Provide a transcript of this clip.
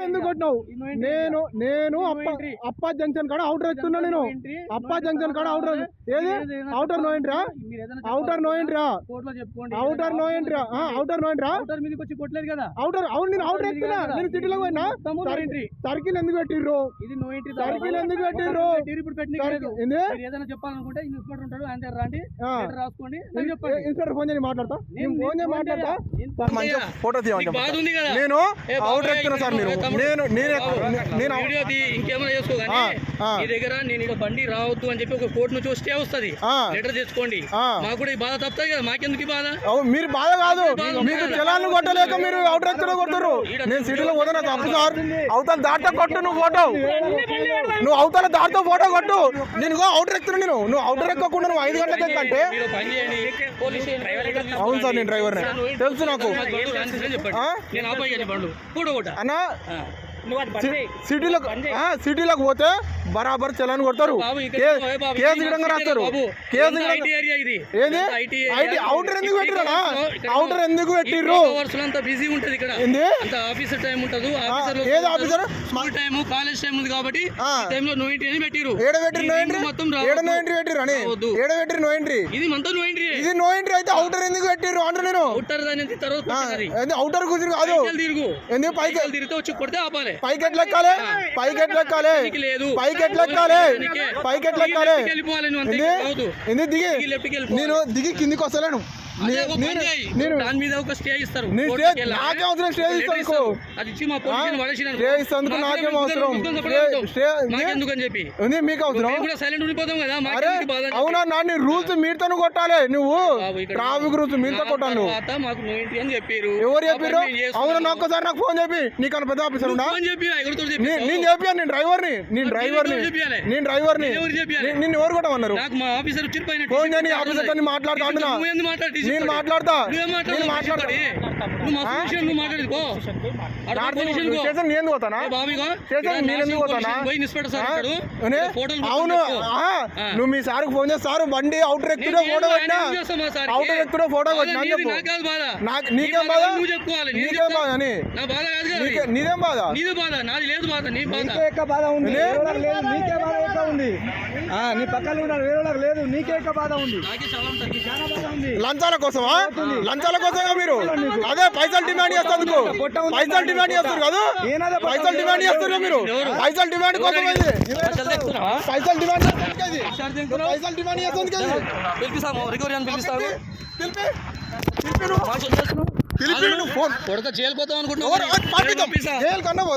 ఎందుకు కొట్టినావు? నేను అప్పా జంక్షన్ కాడ అవుటర్ ఎక్కుతున్నా. నేను అప్పా జంక్షన్ కాడ అవుటర్ ఏది అవుటర్ నో ఎంట్రా అవుటర్ నో ఎంట్రా అవుటర్ నో ఎంట్రా అవుటర్ నో ఎంట్రా అవుటర్ అవును. నేను అవుటర్ ఎక్కుతున్నా. నేను సిటీలో పోయినా. సర్కిల్ ఎందుకు పెట్టిర్రు? సర్కిల్ ఎందుకు పెట్టిర్రు? చెప్పాలనుకుంటే ఇన్స్పెక్టర్ ఉంటాడు, ఆయన రండి రాసుకోండి. ఇన్స్పెక్టర్ ఫోన్ చేసి మాట్లాడతా. నేను ఫోన్ చేసి మాట్లాడతా. ఫోటో తీయమని నేను అవుటర్ ఎక్కుతున్నా సార్. నేను ఇంకేమైనా చేసుకో కానీ మీ దగ్గర నేను ఇక్కడ బండి రావద్దు అని చెప్పి ఒక కోర్టు నుంచి స్టే వస్తుంది, లెటర్ తెచ్చుకోండి. మాకు కూడా ఈ బాధ తప్పుతాయి కదా, మాకెందుకు ఈ బాధ? మీరు బాధ కాదు, మీకు చలాన్లు కొట్టలేక మీరు అవుటర్ ఎక్కుతున్నా కొడతారు. నేను సిటీలో పోతున్నా తప్పు సార్. అవతల దాటితో కొట్టు నువ్వు ఫోటో. నువ్వు అవతల దాటితో ఫోటో కొట్టు. నేను అవుటర్ ఎక్కుతున్నా. నువ్వు అవుటర్ ఎక్కకుండా నువ్వు 5 గంటలకు ఎక్కంటే అవును సార్. నేను డ్రైవర్ని తెలుసు నాకు. అన్నా సిటీలోకి పోతే బరాబర్ చలాన్ కొడతారు, కేసు గిడంగా రాస్తారు. అవుటర్ ఎందుకు పెట్టిరా? అవుటర్ ఎందుకు పెట్టిర్రు? బిజీ ఉంటది ఇక్కడ, ఆఫీసర్ టైం ఉంటది. ఏది officer? School time, college time ఉంది కాబట్టి టైంలో నో ఎంట్రీ అని పెట్టిరు. ఇది మొత్తం నో ఎంట్రీ. ఇది నో ఎంట్రీ అయితే అవుటర్ ఎందుకు పెట్టిర్రు అంటారు. నేను అవుటర్ కుదిరి కాదు, ఎందుకు పైకి తిరిగితే వచ్చి కొడితే ఆపాలి. పైకి ఎట్లా ఎక్కాలి? పైకి ఎట్లా ఎక్కాలి? పైకి ఎట్లా ఎక్కాలి? పైకి ఎట్లా ఎక్కాలి? నేను దిగి కిందికి వస్తలేను. దాని మీద ఒక స్టే ఇస్తారు. నాకేం అవసరం స్టే ఇస్తాను? అది ఇచ్చి మా పోలీసులు స్టే ఇస్తాను నాకేం అవసరం? ఎందుకని చెప్పి మీకు అవసరం? సైలెంట్ ఉండిపోతాం కదా. అవునా? నాన్ని రూల్స్ మీరుతో కొట్టాలి. నువ్వు ట్రాఫిక్ రూల్స్ మీరుతో కొట్టాలి. మాకు నో ఎంట్రీ అని చెప్పారు. ఎవరు చెప్పారు? అవునా? నాకు ఒకసారి నాకు ఫోన్ చెప్పి నీకన్నా పెద్ద ఆఫీసర్ ఉందా? నేను చెప్పాను. నేను డ్రైవర్ని. నిన్ను ఎవరు కొట్టమన్నారు? ఫోన్ చేయని ఆఫీసర్ తో మాట్లాడుతా అంటున్నా. నేను మాట్లాడతా. అవును. నువ్వు మీ సార్కి ఫోన్ చేస్తా. సార్ బండి అవుటర్ ఎక్కుతున్నా ఫోటో పెట్టినా, అవుటర్ ఎక్కుతున్నా ఫోటో పెట్టినా అని చెప్పు. నీకేం బాధ? నీకేం బాధ అని? నీదేం బాధ? నాది లేదు బాధ. నీ బాధ ఉంది, నీకే బాధ ఎక్కువ ఉంది. నీ పక్కన వేరే లేదు, నీకే ఎక్కువ బాధ ఉంది. లంచాల కోసమా? లంచాల కోసమే మీరు అదే పైసలు డిమాండ్ చేస్తారు. పైసలు డిమాండ్ చేస్తారు కదా, పైసలు డిమాండ్ చేస్తారు మీరు. పైసలు డిమాండ్ కోసం పైసలు డిమాండ్ పైసలు డిమాండ్ చేస్తుంది కదా. ఫోన్ కొడతా జైలు పోతాం అనుకుంటున్నావు.